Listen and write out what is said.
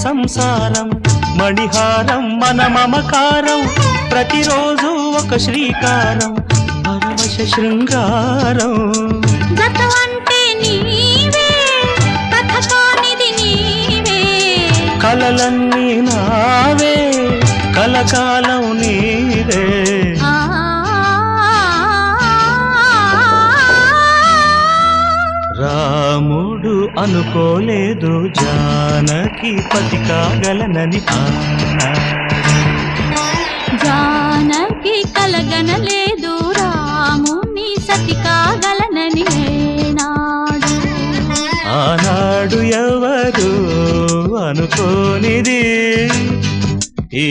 సంసారం మణిహారం మన మమకారం ప్రతిరోజు ఒక శ్రీకారం పరవశ శృంగారం గతమంటే నీవే కథకానిది నీవే కలలన్నీ నావే కలకాలం నీవే రాముడు అనుకోలేదు జానకి పతి కాగలనని